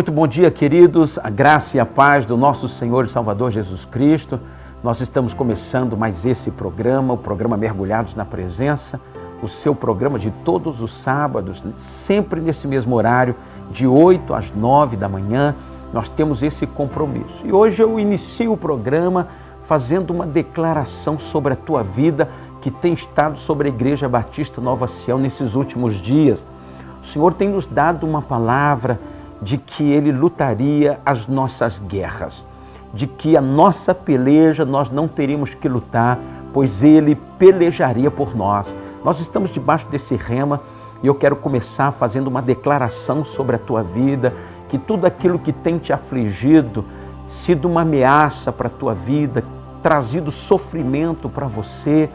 Muito bom dia, queridos, a graça e a paz do nosso Senhor e Salvador Jesus Cristo. Nós estamos começando mais esse programa, o programa Mergulhados na Presença, o seu programa de todos os sábados, sempre nesse mesmo horário, de 8 às 9 da manhã, nós temos esse compromisso. E hoje eu inicio o programa fazendo uma declaração sobre a tua vida que tem estado sobre a Igreja Batista Nova Sião nesses últimos dias. O Senhor tem nos dado uma palavra de que Ele lutaria as nossas guerras, de que a nossa peleja nós não teríamos que lutar, pois Ele pelejaria por nós. Nós estamos debaixo desse rema e eu quero começar fazendo uma declaração sobre a tua vida, que tudo aquilo que tem te afligido, sido uma ameaça para a tua vida, trazido sofrimento para você,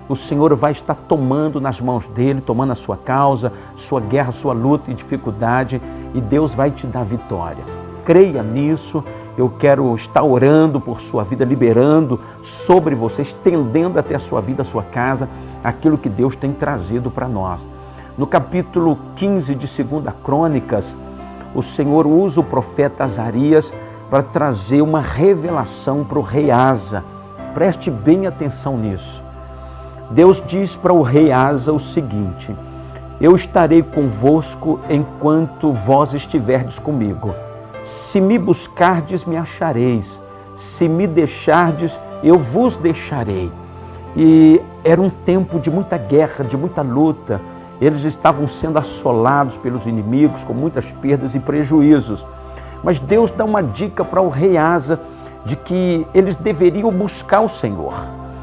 o Senhor vai estar tomando nas mãos dele, tomando a sua causa, sua guerra, sua luta e dificuldade, e Deus vai te dar vitória. Creia nisso. Eu quero estar orando por sua vida, liberando sobre você, estendendo até a sua vida, a sua casa, aquilo que Deus tem trazido para nós. No capítulo 15 de 2 Crônicas, o Senhor usa o profeta Azarias para trazer uma revelação para o rei Asa. Preste bem atenção nisso. Deus diz para o rei Asa o seguinte: eu estarei convosco enquanto vós estiverdes comigo. Se me buscardes, me achareis. Se me deixardes, eu vos deixarei. E era um tempo de muita guerra, de muita luta. Eles estavam sendo assolados pelos inimigos, com muitas perdas e prejuízos. Mas Deus dá uma dica para o rei Asa de que eles deveriam buscar o Senhor.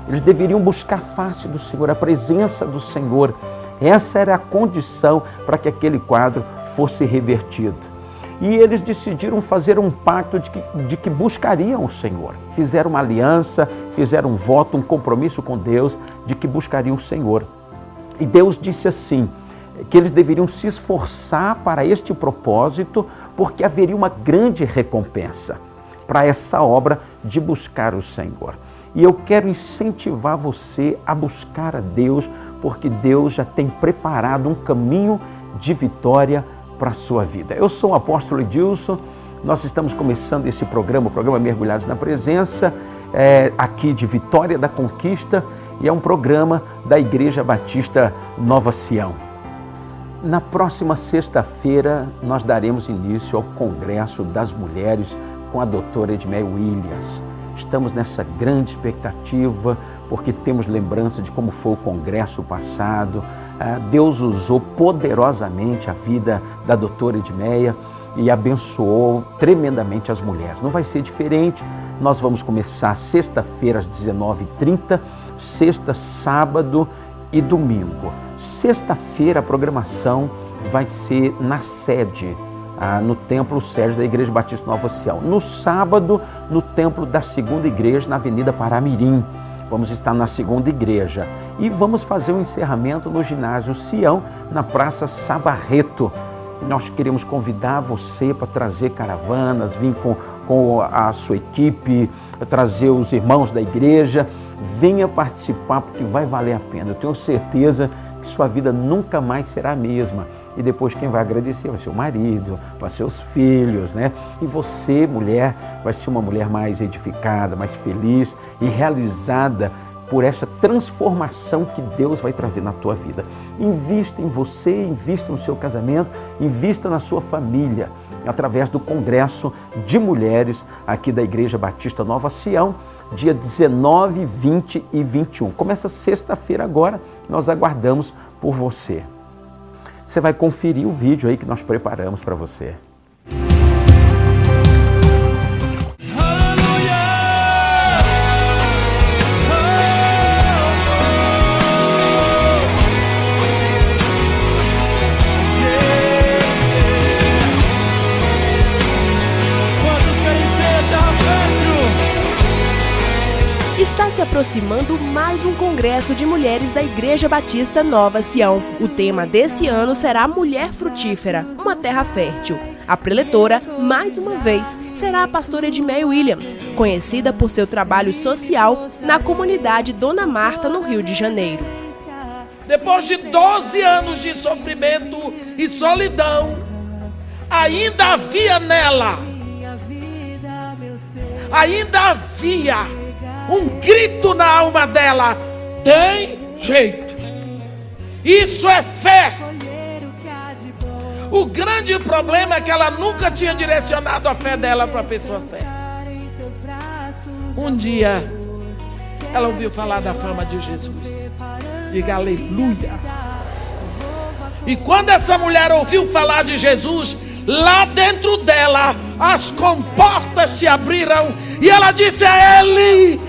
Eles deveriam buscar a face do Senhor, a presença do Senhor. Essa era a condição para que aquele quadro fosse revertido. E eles decidiram fazer um pacto de que buscariam o Senhor. Fizeram uma aliança, fizeram um voto, um compromisso com Deus de que buscariam o Senhor. E Deus disse assim, que eles deveriam se esforçar para este propósito, porque haveria uma grande recompensa para essa obra de buscar o Senhor. E eu quero incentivar você a buscar a Deus, porque Deus já tem preparado um caminho de vitória para a sua vida. Eu sou o apóstolo Edilson, nós estamos começando esse programa, o programa Mergulhados na Presença, aqui de Vitória da Conquista, e é um programa da Igreja Batista Nova Sião. Na próxima sexta-feira, nós daremos início ao Congresso das Mulheres com a doutora Edmeia Williams. Estamos nessa grande expectativa, porque temos lembrança de como foi o congresso passado. Deus usou poderosamente a vida da doutora Edmeia e abençoou tremendamente as mulheres. Não vai ser diferente, nós vamos começar sexta-feira às 19h30, sexta, sábado e domingo. Sexta-feira a programação vai ser na sede, no Templo Sede da Igreja Batista Nova Sião. No sábado, no Templo da Segunda Igreja, na Avenida Paramirim. Vamos estar na Segunda Igreja. E vamos fazer um encerramento no Ginásio Sião, na Praça Sabarreto. Nós queremos convidar você para trazer caravanas, vir com a sua equipe, trazer os irmãos da igreja. Venha participar, porque vai valer a pena. Eu tenho certeza que sua vida nunca mais será a mesma. E depois quem vai agradecer vai ser o marido, vai ser os filhos, né? E você, mulher, vai ser uma mulher mais edificada, mais feliz e realizada por essa transformação que Deus vai trazer na tua vida. Invista em você, invista no seu casamento, invista na sua família, através do Congresso de Mulheres aqui da Igreja Batista Nova Sião, dia 19, 20 e 21. Começa sexta-feira agora, nós aguardamos por você. Você vai conferir o vídeo aí que nós preparamos para você. Está se aproximando mais um congresso de mulheres da Igreja Batista Nova Sião. O tema desse ano será Mulher Frutífera, uma terra fértil. A preletora, mais uma vez, será a pastora Edmeia Williams, conhecida por seu trabalho social na comunidade Dona Marta, no Rio de Janeiro. Depois de 12 anos de sofrimento e solidão, ainda havia nela, ainda havia um grito na alma dela: tem jeito. Isso é fé. O grande problema é que ela nunca tinha direcionado a fé dela para a pessoa certa. Um dia ela ouviu falar da fama de Jesus. Diga aleluia. E quando essa mulher ouviu falar de Jesus, lá dentro dela as comportas se abriram e ela disse: é Ele,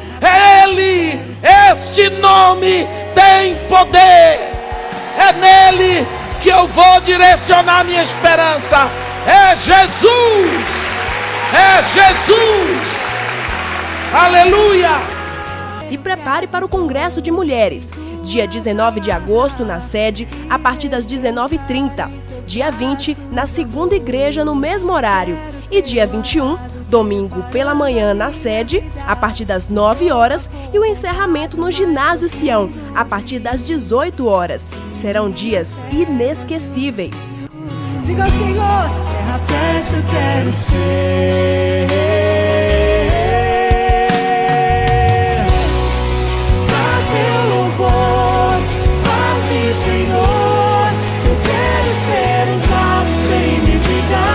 este nome tem poder, é nele que eu vou direcionar minha esperança. É Jesus, é Jesus, aleluia. Se prepare para o Congresso de Mulheres, dia 19 de agosto na sede, a partir das 19h30, dia 20 na segunda igreja no mesmo horário e dia 21, domingo pela manhã na sede, a partir das 9 horas e o encerramento no Ginásio Sião, a partir das 18 horas. Serão dias inesquecíveis. Diga ao Senhor, terra fértil eu quero ser. Pra teu louvor, faz-me, Senhor, eu quero ser usado sem medigar.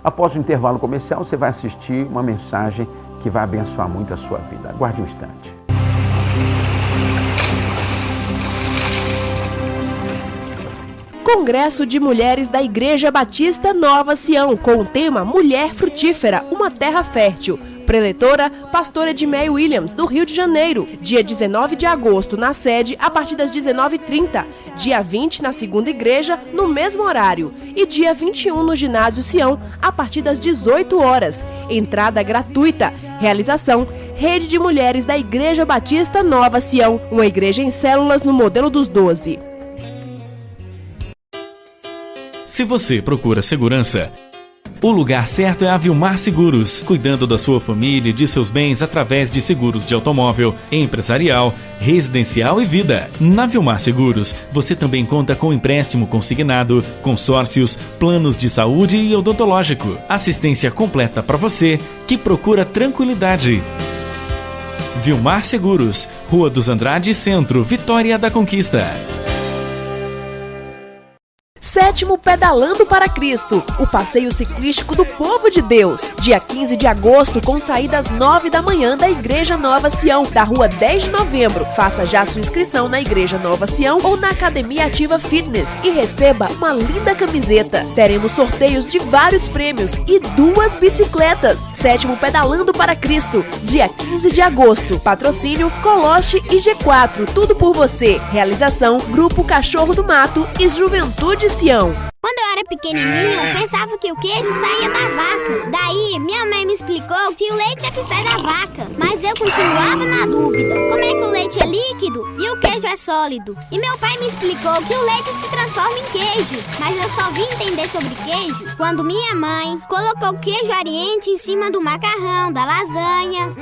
Após o intervalo comercial, você vai assistir uma mensagem que vai abençoar muito a sua vida. Aguarde um instante. Congresso de Mulheres da Igreja Batista Nova Sião, com o tema Mulher Frutífera, uma terra fértil. Preletora, pastora Edmeia Williams, do Rio de Janeiro. Dia 19 de agosto, na sede, a partir das 19h30. Dia 20, na segunda igreja, no mesmo horário. E dia 21, no Ginásio Sião, a partir das 18 horas. Entrada gratuita. Realização: Rede de Mulheres da Igreja Batista Nova Sião, uma igreja em células no modelo dos 12. Se você procura segurança, o lugar certo é a Vilmar Seguros, cuidando da sua família e de seus bens através de seguros de automóvel, empresarial, residencial e vida. Na Vilmar Seguros, você também conta com empréstimo consignado, consórcios, planos de saúde e odontológico. Assistência completa para você que procura tranquilidade. Vilmar Seguros, Rua dos Andrade Centro, Vitória da Conquista. Sétimo Pedalando para Cristo, o passeio ciclístico do povo de Deus. Dia 15 de agosto, com saída às 9 da manhã da Igreja Nova Sião, da rua 10 de novembro. Faça já sua inscrição na Igreja Nova Sião ou na Academia Ativa Fitness e receba uma linda camiseta. Teremos sorteios de vários prêmios e 2 bicicletas. Sétimo Pedalando para Cristo, dia 15 de agosto. Patrocínio Coloche e G4, tudo por você. Realização Grupo Cachorro do Mato e Juventude Sião. Quando eu era pequenininho, eu pensava que o queijo saía da vaca. Daí, minha mãe me explicou que o leite é que sai da vaca. Mas eu continuava na dúvida. Como é que o leite é líquido e o queijo é sólido? E meu pai me explicou que o leite se transforma em queijo. Mas eu só vim entender sobre queijo quando minha mãe colocou queijo Oriente em cima do macarrão, da lasanha.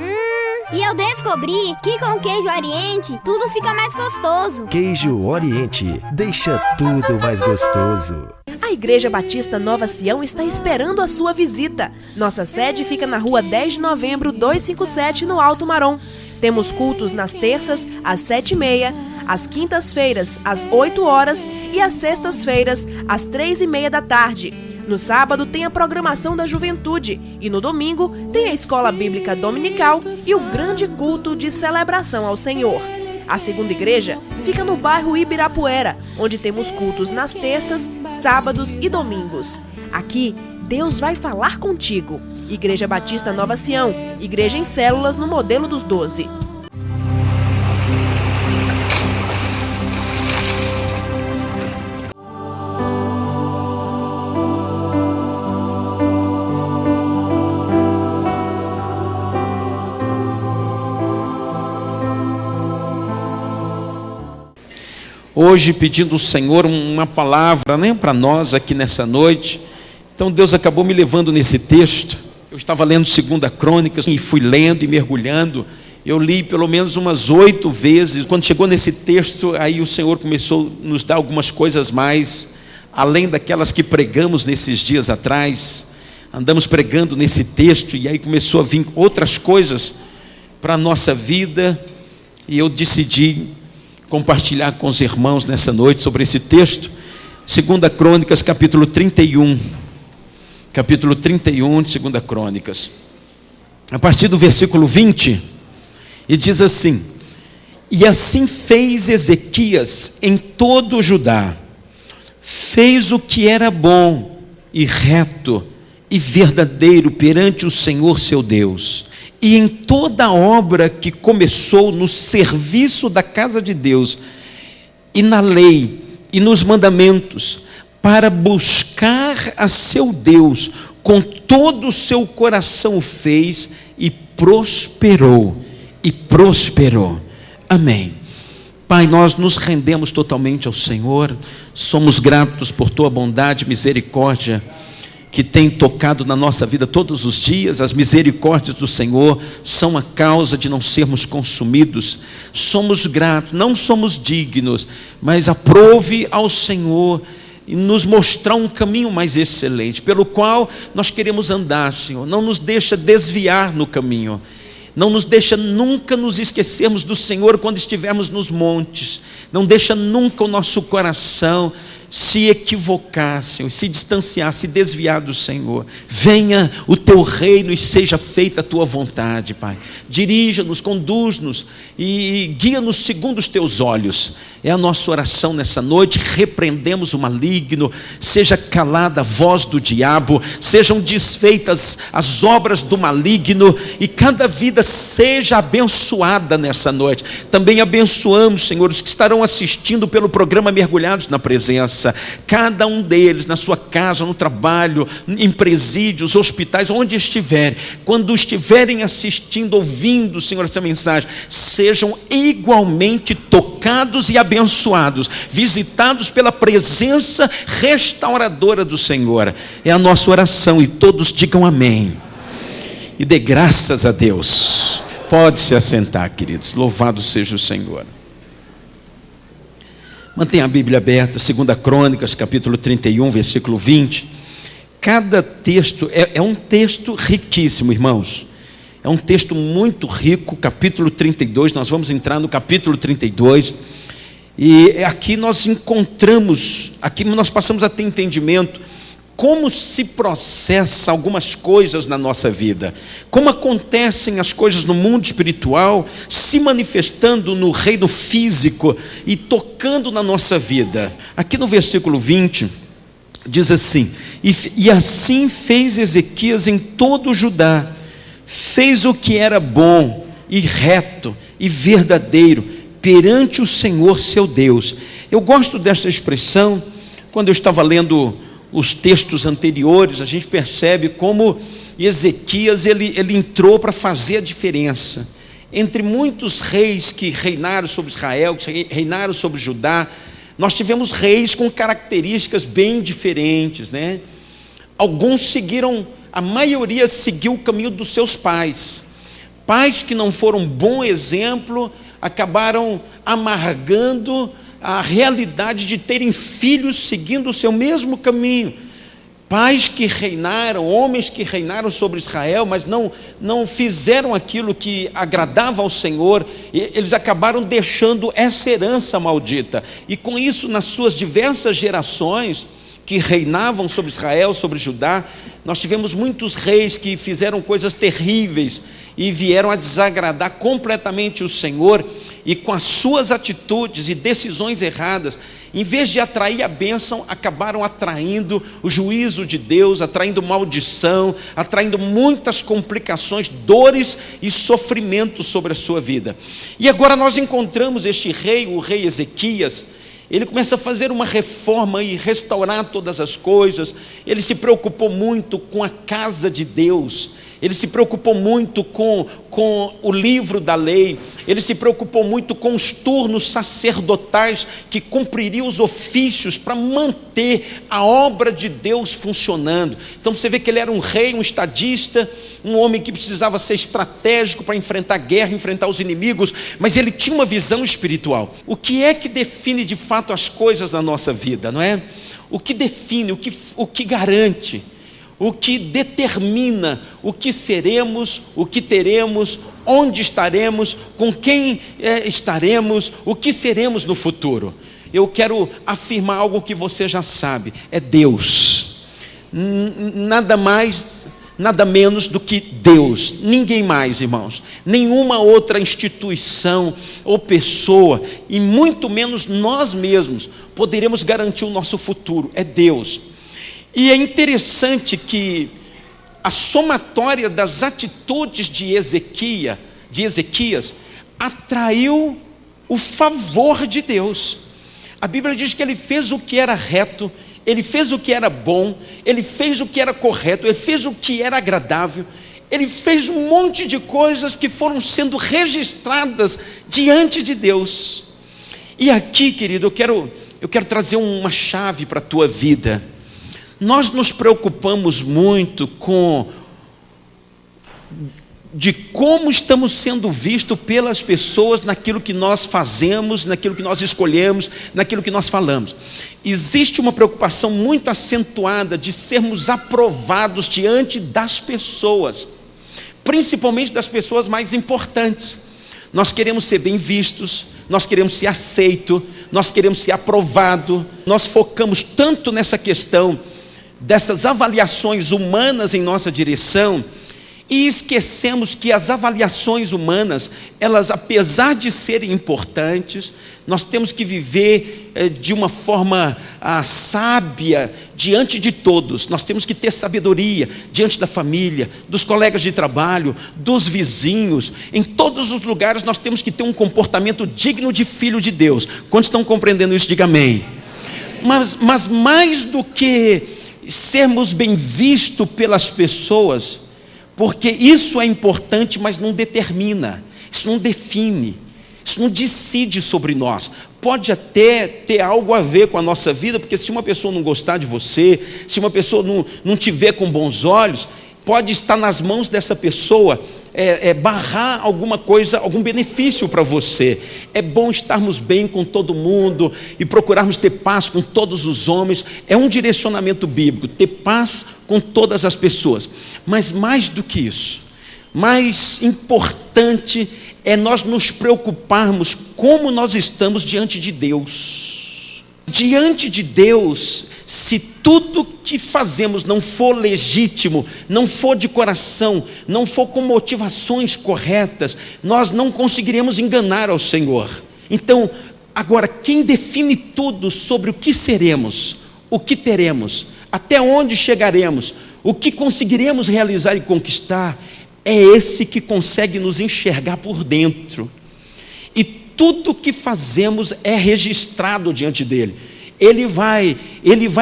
E eu descobri que com queijo Oriente tudo fica mais gostoso. Queijo Oriente, deixa tudo mais gostoso. A Igreja Batista Nova Sião está esperando a sua visita. Nossa sede fica na rua 10 de novembro, 257, no Alto Marom. Temos cultos nas terças, às 7h30, às quintas-feiras, às 8 horas e às sextas-feiras, às 3h30 da tarde. No sábado tem a programação da juventude e no domingo tem a escola bíblica dominical e o grande culto de celebração ao Senhor. A segunda igreja fica no bairro Ibirapuera, onde temos cultos nas terças, sábados e domingos. Aqui, Deus vai falar contigo. Igreja Batista Nova Sião, igreja em células no modelo dos 12. Hoje pedindo ao Senhor uma palavra, né, para nós aqui nessa noite. Então Deus acabou me levando nesse texto. Eu estava lendo 2 Crônicas e fui lendo e mergulhando Eu li pelo menos umas 8 vezes. Quando chegou nesse texto, aí o Senhor começou a nos dar algumas coisas mais, além daquelas que pregamos nesses dias atrás. Andamos pregando nesse texto e aí começou a vir outras coisas para a nossa vida. E eu decidi compartilhar com os irmãos nessa noite sobre esse texto. 2 Crônicas, capítulo 31. Capítulo 31 de 2 Crônicas. A partir do versículo 20, e diz assim: e assim fez Ezequias em todo o Judá. Fez o que era bom e reto e verdadeiro perante o Senhor seu Deus. E em toda a obra que começou no serviço da casa de Deus, e na lei, e nos mandamentos, para buscar a seu Deus, com todo o seu coração o fez, e prosperou, e prosperou. Amém. Pai, nós nos rendemos totalmente ao Senhor, somos gratos por tua bondade e misericórdia, que tem tocado na nossa vida todos os dias. As misericórdias do Senhor são a causa de não sermos consumidos. Somos gratos, não somos dignos, mas aprove ao Senhor e nos mostrar um caminho mais excelente, pelo qual nós queremos andar, Senhor. Não nos deixa desviar no caminho, não nos deixa nunca nos esquecermos do Senhor quando estivermos nos montes, não deixa nunca o nosso coração se equivocar, Senhor, se distanciar, se desviar do Senhor. Venha o teu reino e seja feita a tua vontade, Pai. Dirija-nos, conduz-nos e guia-nos segundo os teus olhos. É a nossa oração nessa noite. Repreendemos o maligno, seja calada a voz do diabo, sejam desfeitas as obras do maligno e cada vida seja abençoada nessa noite. Também abençoamos, Senhor, os que estarão assistindo pelo programa Mergulhados na Presença. Cada um deles, na sua casa, no trabalho, em presídios, hospitais, onde estiverem, quando estiverem assistindo, ouvindo, Senhor, essa mensagem, sejam igualmente tocados e abençoados, visitados pela presença restauradora do Senhor. É a nossa oração, e todos digam amém. E dê graças a Deus. Pode se assentar, queridos. Louvado seja o Senhor. Mantenha a Bíblia aberta, 2 Crônicas, capítulo 31, versículo 20. Cada texto é um texto riquíssimo, irmãos. É um texto muito rico, capítulo 32, nós vamos entrar no capítulo 32. E aqui nós encontramos, aqui nós passamos a ter entendimento como se processa algumas coisas na nossa vida, como acontecem as coisas no mundo espiritual, se manifestando no reino físico e tocando na nossa vida. Aqui no versículo 20, diz assim: e assim fez Ezequias em todo o Judá, fez o que era bom e reto e verdadeiro perante o Senhor seu Deus. Eu gosto dessa expressão. Quando eu estava lendo os textos anteriores, a gente percebe como Ezequias ele entrou para fazer a diferença entre muitos reis que reinaram sobre Israel, que reinaram sobre Judá. Nós tivemos reis com características bem diferentes, né? Alguns seguiram, a maioria seguiu o caminho dos seus pais. Pais que não foram um bom exemplo, acabaram amargando a realidade de terem filhos seguindo o seu mesmo caminho. Pais que reinaram, homens que reinaram sobre Israel, mas não fizeram aquilo que agradava ao Senhor, e eles acabaram deixando essa herança maldita. E com isso, nas suas diversas gerações que reinavam sobre Israel, sobre Judá, nós tivemos muitos reis que fizeram coisas terríveis e vieram a desagradar completamente o Senhor, e com as suas atitudes e decisões erradas, em vez de atrair a bênção, acabaram atraindo o juízo de Deus, atraindo maldição, atraindo muitas complicações, dores e sofrimentos sobre a sua vida. E agora nós encontramos este rei, o rei Ezequias. Ele começa a fazer uma reforma e restaurar todas as coisas. Ele se preocupou muito com a casa de Deus. ele se preocupou muito com o livro da lei, ele se preocupou muito com os turnos sacerdotais que cumpririam os ofícios para manter a obra de Deus funcionando. Então você vê que ele era um rei, um estadista, um homem que precisava ser estratégico para enfrentar a guerra, enfrentar os inimigos, mas ele tinha uma visão espiritual. O que é que define de fato as coisas na nossa vida, não é? O que define, o que garante, o que determina o que seremos, o que teremos, onde estaremos, com quem estaremos, o que seremos no futuro. Eu quero afirmar algo que você já sabe: é Deus. Nada mais, nada menos do que Deus. Ninguém mais, irmãos. Nenhuma outra instituição ou pessoa, e muito menos nós mesmos, poderemos garantir o nosso futuro. É Deus. E é interessante que a somatória das atitudes de Ezequias atraiu o favor de Deus. A Bíblia diz que ele fez o que era reto, ele fez o que era bom, ele fez o que era correto, ele fez o que era agradável, ele fez um monte de coisas que foram sendo registradas diante de Deus. E aqui, querido, eu quero trazer uma chave para a tua vida. Nós nos preocupamos muito de como estamos sendo vistos pelas pessoas naquilo que nós fazemos, naquilo que nós escolhemos, naquilo que nós falamos. Existe uma preocupação muito acentuada de sermos aprovados diante das pessoas, principalmente das pessoas mais importantes. Nós queremos ser bem vistos, nós queremos ser aceitos, nós queremos ser aprovados. Nós focamos tanto nessa questão dessas avaliações humanas em nossa direção, e esquecemos que as avaliações humanas, elas, apesar de serem importantes, nós temos que viver de uma forma sábia diante de todos. Nós temos que ter sabedoria diante da família, dos colegas de trabalho, dos vizinhos. Em todos os lugares nós temos que ter um comportamento digno de filho de Deus. Quantos estão compreendendo isso? Diga amém. Mas mais do que sermos bem vistos pelas pessoas, porque isso é importante, mas não determina, isso não define, isso não decide sobre nós. Pode até ter algo a ver com a nossa vida, porque se uma pessoa não gostar de você, se uma pessoa não te ver com bons olhos, pode estar nas mãos dessa pessoa barrar alguma coisa, algum benefício para você. É bom estarmos bem com todo mundo e procurarmos ter paz com todos os homens. É um direcionamento bíblico, ter paz com todas as pessoas. Mas mais do que isso, mais importante é nós nos preocuparmos como nós estamos diante de Deus. Diante de Deus, se tudo que fazemos não for legítimo, não for de coração, não for com motivações corretas, nós não conseguiremos enganar ao Senhor. Então, agora, quem define tudo sobre o que seremos, o que teremos, até onde chegaremos, o que conseguiremos realizar e conquistar, é esse que consegue nos enxergar por dentro. E tudo que fazemos é registrado diante dele. Ele vai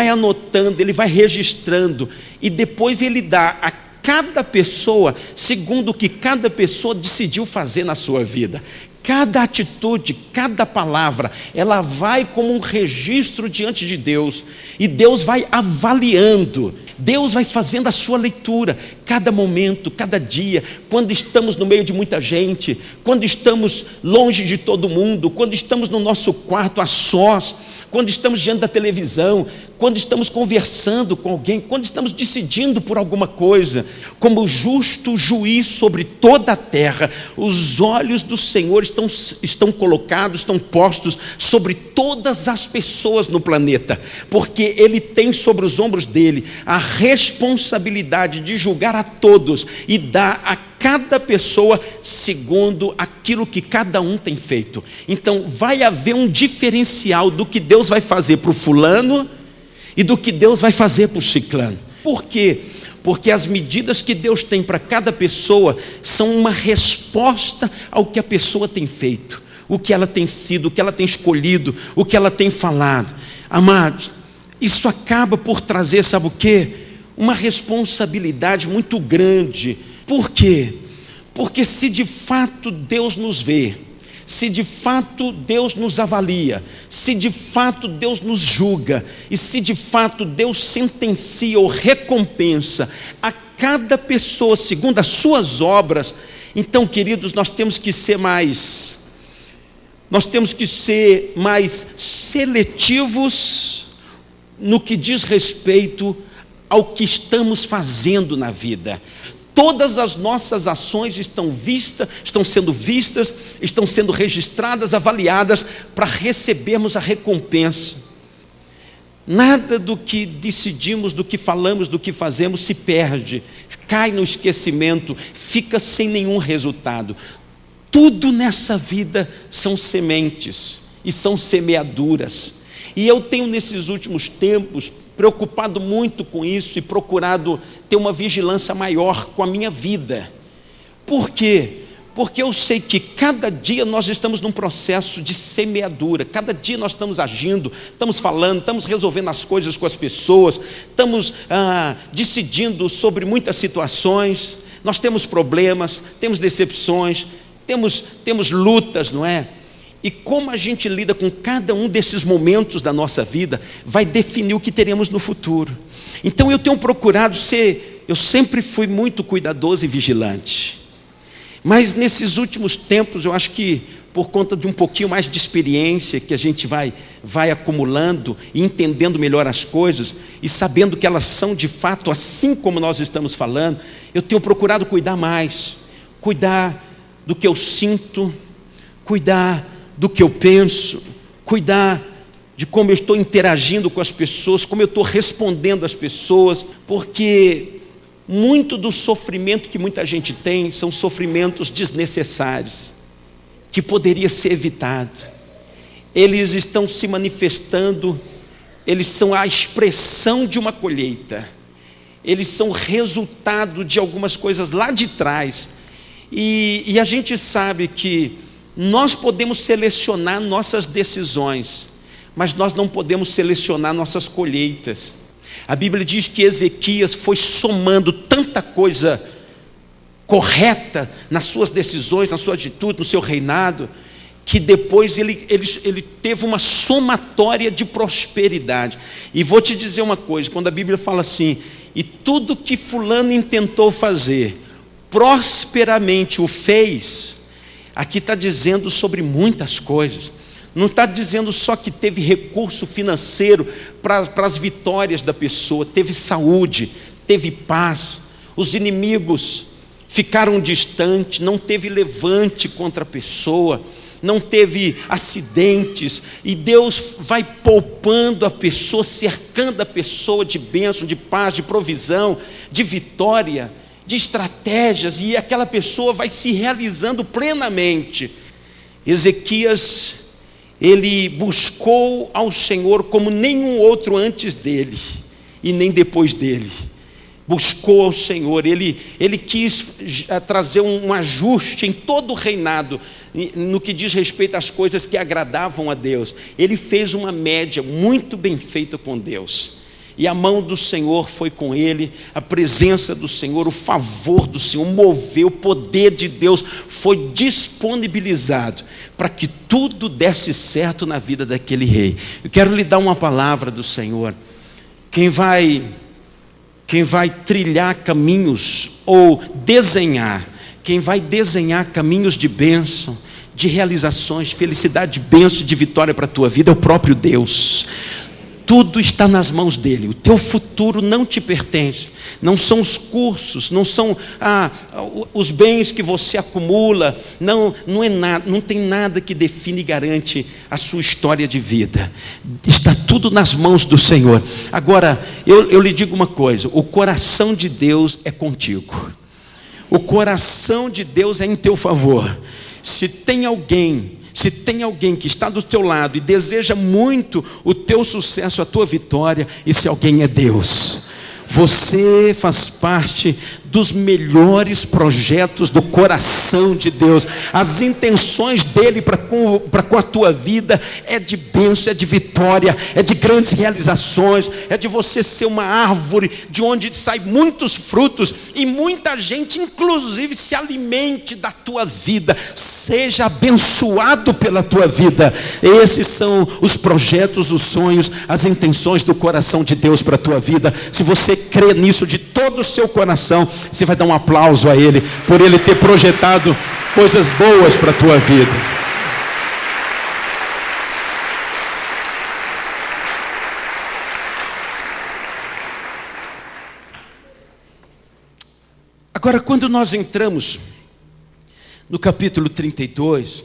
anotando, ele vai registrando, e depois ele dá a cada pessoa segundo o que cada pessoa decidiu fazer na sua vida. Cada atitude, cada palavra, ela vai como um registro diante de Deus, e Deus vai avaliando, Deus vai fazendo a sua leitura, cada momento, cada dia, quando estamos no meio de muita gente, quando estamos longe de todo mundo, quando estamos no nosso quarto a sós, quando estamos diante da televisão, quando estamos conversando com alguém, quando estamos decidindo por alguma coisa. Como justo juiz sobre toda a terra, os olhos do Senhor estão colocados, estão postos sobre todas as pessoas no planeta, porque Ele tem sobre os ombros dele a responsabilidade de julgar a todos e dar a cada pessoa segundo aquilo que cada um tem feito. Então vai haver um diferencial do que Deus vai fazer para o fulano e do que Deus vai fazer para o ciclano. Por quê? Porque as medidas que Deus tem para cada pessoa são uma resposta ao que a pessoa tem feito, o que ela tem sido, o que ela tem escolhido, o que ela tem falado. Amados, isso acaba por trazer, sabe o quê? Uma responsabilidade muito grande Por quê? Porque se de fato Deus nos vê, se de fato Deus nos avalia, se de fato Deus nos julga, e se de fato Deus sentencia ou recompensa a cada pessoa segundo as suas obras, então, queridos, nós temos que ser mais seletivos no que diz respeito ao que estamos fazendo na vida. Todas as nossas ações estão sendo vistas, estão sendo registradas, avaliadas para recebermos a recompensa. Nada do que decidimos, do que falamos, do que fazemos se perde, cai no esquecimento, fica sem nenhum resultado. Tudo nessa vida são sementes e são semeaduras. E eu tenho nesses últimos tempos preocupado muito com isso e procurado ter uma vigilância maior com a minha vida. Por quê? Porque eu sei que cada dia nós estamos num processo de semeadura, cada dia nós estamos agindo, estamos falando, estamos resolvendo as coisas com as pessoas, estamos decidindo sobre muitas situações, nós temos problemas, temos decepções, temos lutas, não é? E como a gente lida com cada um desses momentos da nossa vida, vai definir o que teremos no futuro. Então eu tenho procurado eu sempre fui muito cuidadoso e vigilante. Mas nesses últimos tempos, eu acho que por conta de um pouquinho mais de experiência que a gente vai acumulando e entendendo melhor as coisas e sabendo que elas são de fato assim como nós estamos falando, eu tenho procurado cuidar mais, cuidar do que eu sinto, cuidar do que eu penso, cuidar de como eu estou interagindo com as pessoas, como eu estou respondendo às pessoas, porque muito do sofrimento que muita gente tem são sofrimentos desnecessários, que poderia ser evitado. Eles estão se manifestando, eles são a expressão de uma colheita, eles são resultado de algumas coisas lá de trás, e a gente sabe que nós podemos selecionar nossas decisões, mas nós não podemos selecionar nossas colheitas. A Bíblia diz que Ezequias foi somando tanta coisa correta nas suas decisões, na sua atitude, no seu reinado, que depois ele teve uma somatória de prosperidade. E vou te dizer uma coisa, quando a Bíblia fala assim, e tudo que fulano intentou fazer, prosperamente o fez, aqui está dizendo sobre muitas coisas. Não está dizendo só que teve recurso financeiro para as vitórias da pessoa, teve saúde, teve paz, os inimigos ficaram distantes, não teve levante contra a pessoa, não teve acidentes, e Deus vai poupando a pessoa, cercando a pessoa de bênção, de paz, de provisão, de vitória, de estratégias, e aquela pessoa vai se realizando plenamente. Ezequias, ele buscou ao Senhor como nenhum outro antes dele e nem depois dele. Buscou ao Senhor, ele quis trazer um ajuste em todo o reinado, no que diz respeito às coisas que agradavam a Deus. Ele fez uma média muito bem feita com Deus. E a mão do Senhor foi com ele, a presença do Senhor, o favor do Senhor moveu, o poder de Deus foi disponibilizado para que tudo desse certo na vida daquele rei. Eu quero lhe dar uma palavra do Senhor. Quem vai trilhar caminhos ou desenhar, quem vai desenhar caminhos de bênção, de realizações, de felicidade, de bênção, de vitória para a tua vida é o próprio Deus. Tudo está nas mãos dele, o teu futuro não te pertence, não são os cursos, não são os bens que você acumula, não é nada, não tem nada que define e garante a sua história de vida, está tudo nas mãos do Senhor. Agora, eu lhe digo uma coisa, o coração de Deus é contigo, o coração de Deus é em teu favor. Se tem alguém que está do teu lado e deseja muito o teu sucesso, a tua vitória, esse alguém é Deus. Você faz parte dos melhores projetos do coração de Deus. As intenções dele para com a tua vida é de bênção, é de vitória, é de grandes realizações, é de você ser uma árvore de onde saem muitos frutos e muita gente inclusive se alimente da tua vida, seja abençoado pela tua vida. Esses são os projetos, os sonhos, as intenções do coração de Deus para a tua vida. Se você crê nisso de todo o seu coração, você vai dar um aplauso a Ele, por Ele ter projetado coisas boas para a tua vida. Agora, quando nós entramos no capítulo 32,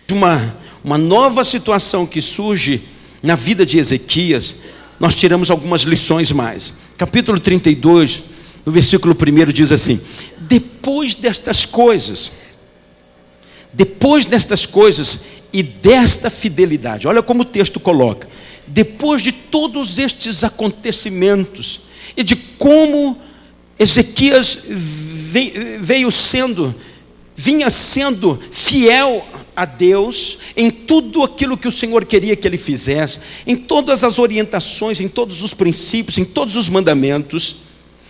de uma nova situação que surge na vida de Ezequias, nós tiramos algumas lições mais. Capítulo 32, no versículo 1 diz assim: depois destas coisas e desta fidelidade, olha como o texto coloca, depois de todos estes acontecimentos e de como Ezequias vinha sendo fiel a Deus em tudo aquilo que o Senhor queria que ele fizesse, em todas as orientações, em todos os princípios, em todos os mandamentos.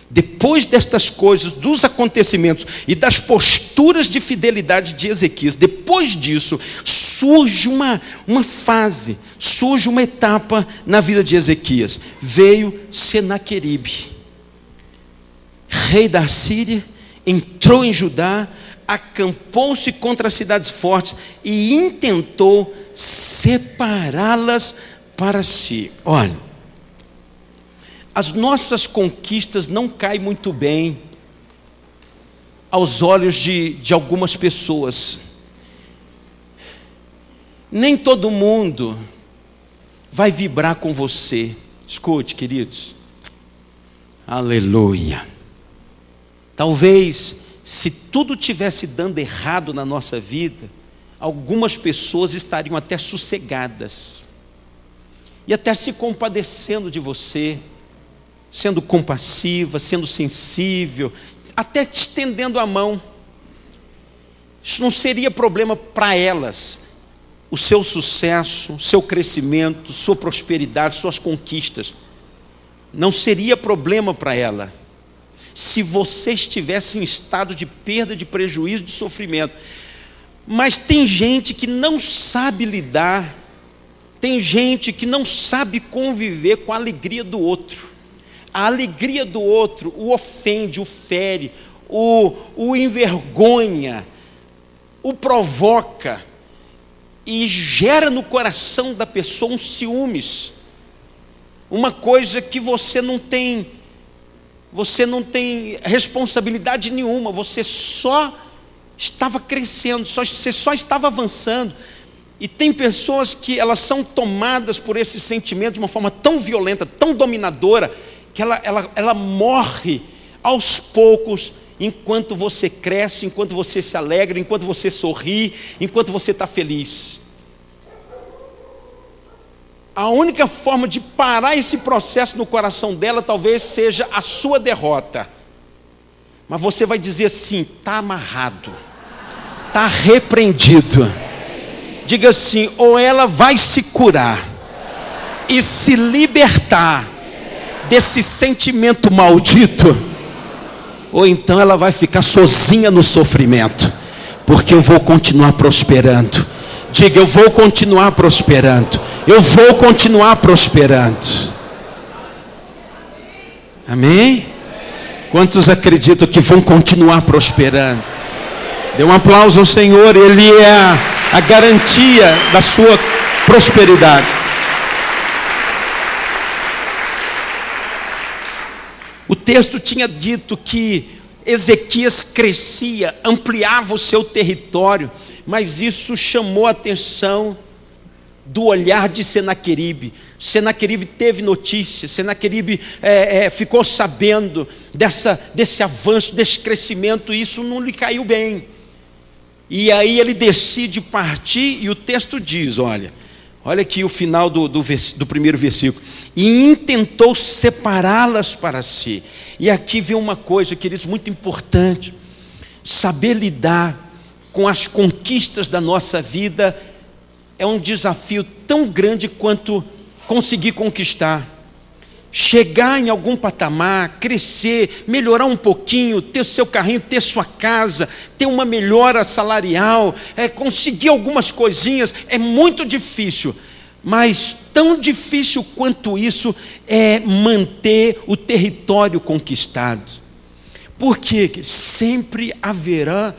Depois destas coisas, dos acontecimentos e das posturas de fidelidade de Ezequias, depois disso surge uma fase, surge uma etapa na vida de Ezequias. Veio Senaqueribe, rei da Síria, entrou em Judá, acampou-se contra as cidades fortes e intentou separá-las para si. Olha, as nossas conquistas não caem muito bem aos olhos de algumas pessoas. Nem todo mundo vai vibrar com você. Escute, queridos. Aleluia. Talvez, se tudo tivesse dando errado na nossa vida, algumas pessoas estariam até sossegadas e até se compadecendo de você, sendo compassiva, sendo sensível, até te estendendo a mão. Isso não seria problema para elas. O seu sucesso, o seu crescimento, sua prosperidade, suas conquistas, não seria problema para ela, se você estivesse em estado de perda, de prejuízo, de sofrimento. Mas tem gente que não sabe lidar, tem gente que não sabe conviver com a alegria do outro. A alegria do outro o ofende, o fere, o envergonha, o provoca e gera no coração da pessoa um ciúmes, uma coisa que você não tem responsabilidade nenhuma, você só estava crescendo, você só estava avançando. E tem pessoas que elas são tomadas por esse sentimento de uma forma tão violenta, tão dominadora, que ela morre aos poucos, enquanto você cresce, enquanto você se alegra, enquanto você sorri, enquanto você está feliz. A única forma de parar esse processo no coração dela talvez seja a sua derrota. Mas você vai dizer assim: está amarrado, está repreendido. Diga assim: ou ela vai se curar e se libertar desse sentimento maldito, ou então ela vai ficar sozinha no sofrimento, porque eu vou continuar prosperando. Diga: eu vou continuar prosperando, eu vou continuar prosperando. Amém? Quantos acreditam que vão continuar prosperando? Dê um aplauso ao Senhor, Ele é a garantia da sua prosperidade. O texto tinha dito que Ezequias crescia, ampliava o seu território, mas isso chamou a atenção do olhar de Senaqueribe. Senaqueribe teve notícia, Senaqueribe ficou sabendo desse avanço, desse crescimento, e isso não lhe caiu bem. E aí ele decide partir, e o texto diz, olha aqui o final do primeiro versículo: e intentou separá-las para si. E aqui vem uma coisa, queridos, muito importante: saber lidar com as conquistas da nossa vida é um desafio tão grande quanto conseguir conquistar. Chegar em algum patamar, crescer, melhorar um pouquinho, ter o seu carrinho, ter sua casa, ter uma melhora salarial, conseguir algumas coisinhas, é muito difícil. Mas tão difícil quanto isso é manter o território conquistado. Porque sempre haverá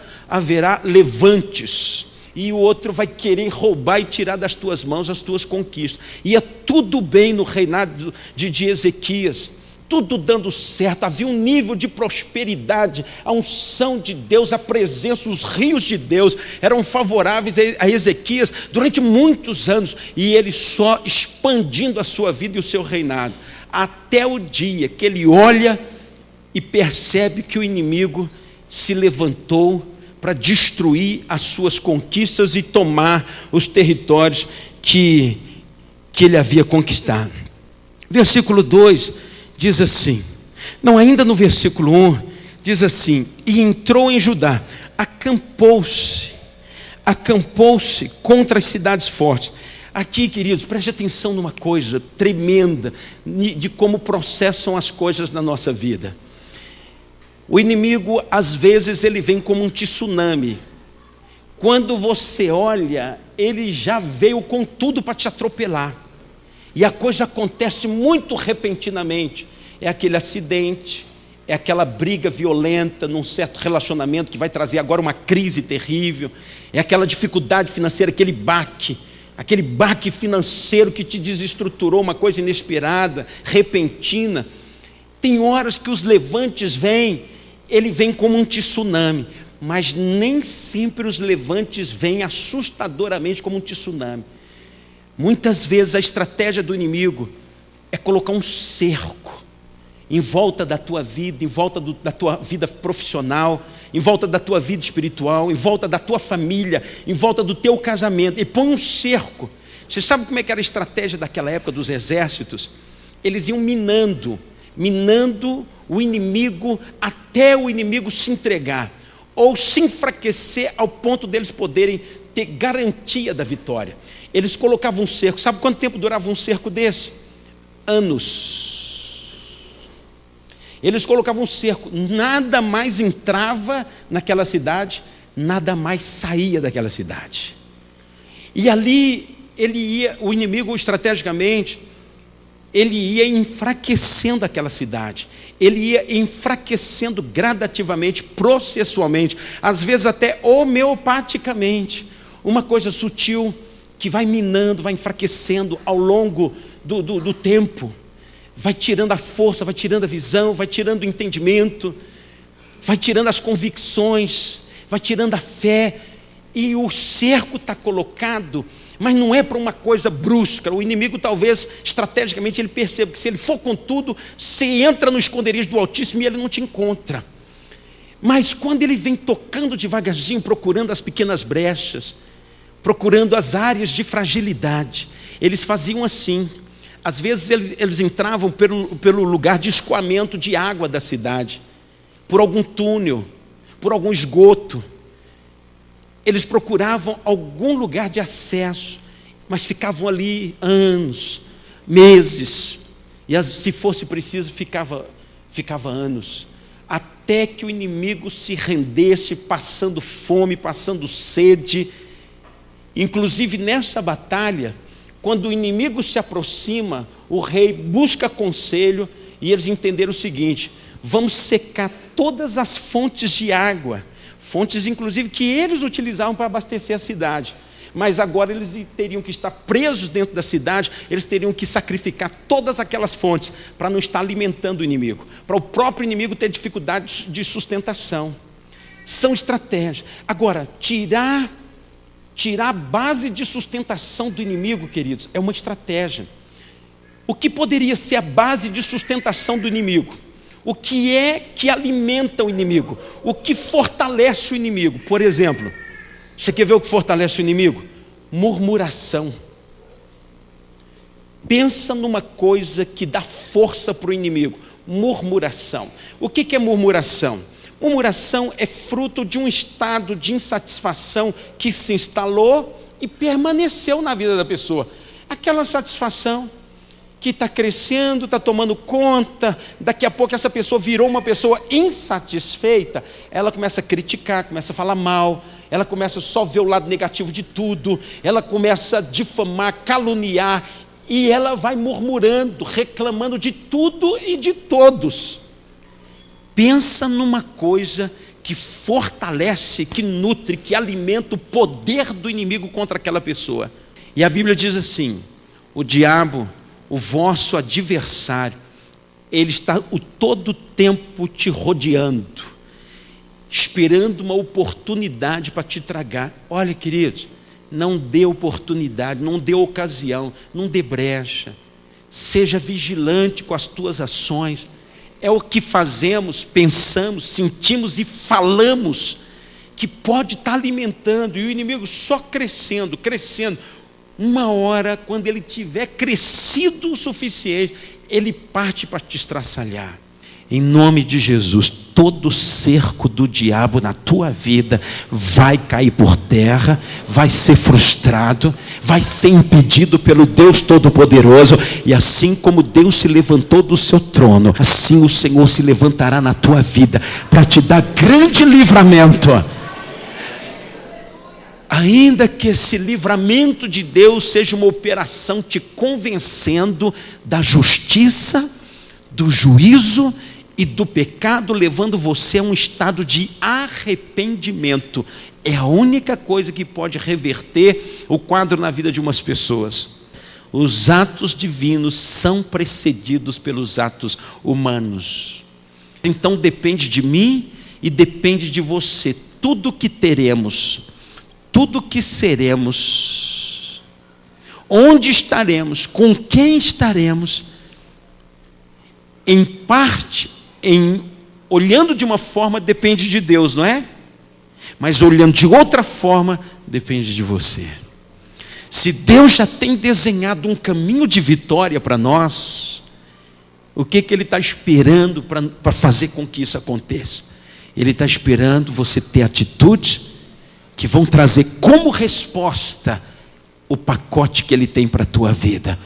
levantes, e o outro vai querer roubar e tirar das tuas mãos as tuas conquistas. Ia tudo bem no reinado de Ezequias, tudo dando certo, havia um nível de prosperidade, a unção de Deus, a presença, os rios de Deus eram favoráveis a Ezequias durante muitos anos, e ele só expandindo a sua vida e o seu reinado, até o dia que ele olha e percebe que o inimigo se levantou para destruir as suas conquistas e tomar os territórios que ele havia conquistado. Versículo 2 diz assim, não, ainda no versículo 1, diz assim: e entrou em Judá, acampou-se contra as cidades fortes. Aqui, queridos, preste atenção numa coisa tremenda, de como processam as coisas na nossa vida. O inimigo, às vezes, ele vem como um tsunami. Quando você olha, ele já veio com tudo para te atropelar. E a coisa acontece muito repentinamente. É aquele acidente, é aquela briga violenta num certo relacionamento que vai trazer agora uma crise terrível. É aquela dificuldade financeira, aquele baque financeiro que te desestruturou, uma coisa inesperada, repentina. Tem horas que os levantes vêm, ele vem como um tsunami, mas nem sempre os levantes vêm assustadoramente como um tsunami. Muitas vezes a estratégia do inimigo é colocar um cerco em volta da tua vida, em volta da tua vida profissional, em volta da tua vida espiritual, em volta da tua família, em volta do teu casamento. Ele põe um cerco. Você sabe como é que era a estratégia daquela época dos exércitos? Eles iam minando o inimigo até o inimigo se entregar, ou se enfraquecer ao ponto deles poderem ter garantia da vitória. Eles colocavam um cerco. Sabe quanto tempo durava um cerco desse? Anos. Eles colocavam um cerco, nada mais entrava naquela cidade, nada mais saía daquela cidade. E ali o inimigo estrategicamente, ele ia enfraquecendo aquela cidade, ele ia enfraquecendo gradativamente, processualmente, às vezes até homeopaticamente, uma coisa sutil que vai minando, vai enfraquecendo ao longo do tempo, vai tirando a força, vai tirando a visão, vai tirando o entendimento, vai tirando as convicções, vai tirando a fé, e o cerco está colocado, mas não é para uma coisa brusca. O inimigo talvez, estrategicamente, ele perceba que se ele for com tudo, você entra no esconderijo do Altíssimo e ele não te encontra. Mas quando ele vem tocando devagarzinho, procurando as pequenas brechas, procurando as áreas de fragilidade, eles faziam assim. Às vezes eles entravam pelo lugar de escoamento de água da cidade, por algum túnel, por algum esgoto. Eles procuravam algum lugar de acesso, mas ficavam ali anos, meses, e se fosse preciso ficava anos, até que o inimigo se rendesse, passando fome, passando sede. Inclusive nessa batalha, quando o inimigo se aproxima, o rei busca conselho, e eles entenderam o seguinte: vamos secar todas as fontes de água, fontes inclusive que eles utilizavam para abastecer a cidade, mas agora eles teriam que estar presos dentro da cidade, eles teriam que sacrificar todas aquelas fontes para não estar alimentando o inimigo, para o próprio inimigo ter dificuldade de sustentação. São estratégias. Agora, tirar a base de sustentação do inimigo, queridos, é uma estratégia. O que poderia ser a base de sustentação do inimigo? O que é que alimenta o inimigo? O que fortalece o inimigo? Por exemplo, você quer ver o que fortalece o inimigo? Murmuração. Pensa numa coisa que dá força para o inimigo: murmuração. O que é murmuração? Murmuração é fruto de um estado de insatisfação que se instalou e permaneceu na vida da pessoa. Aquela satisfação que está crescendo, está tomando conta, daqui a pouco essa pessoa virou uma pessoa insatisfeita, ela começa a criticar, começa a falar mal, ela começa só a ver o lado negativo de tudo, ela começa a difamar, caluniar, e ela vai murmurando, reclamando de tudo e de todos. Pensa numa coisa que fortalece, que nutre, que alimenta o poder do inimigo contra aquela pessoa. E a Bíblia diz assim: o diabo, o vosso adversário, ele está o todo tempo te rodeando, esperando uma oportunidade para te tragar. Olha, queridos, não dê oportunidade, não dê ocasião, não dê brecha. Seja vigilante com as tuas ações. É o que fazemos, pensamos, sentimos e falamos que pode estar alimentando, e o inimigo só crescendo, crescendo. Uma hora, quando ele tiver crescido o suficiente, ele parte para te estraçalhar. Em nome de Jesus, todo cerco do diabo na tua vida vai cair por terra, vai ser frustrado, vai ser impedido pelo Deus Todo-Poderoso. E assim como Deus se levantou do seu trono, assim o Senhor se levantará na tua vida para te dar grande livramento. Ainda que esse livramento de Deus seja uma operação te convencendo da justiça, do juízo e do pecado, levando você a um estado de arrependimento. É a única coisa que pode reverter o quadro na vida de umas pessoas. Os atos divinos são precedidos pelos atos humanos. Então depende de mim e depende de você. Tudo que teremos, tudo que seremos, onde estaremos, com quem estaremos, em parte, olhando de uma forma, depende de Deus, não é? Mas olhando de outra forma, depende de você. Se Deus já tem desenhado um caminho de vitória para nós, o que Ele está esperando para fazer com que isso aconteça? Ele está esperando você ter atitudes que vão trazer como resposta o pacote que Ele tem para a tua vida.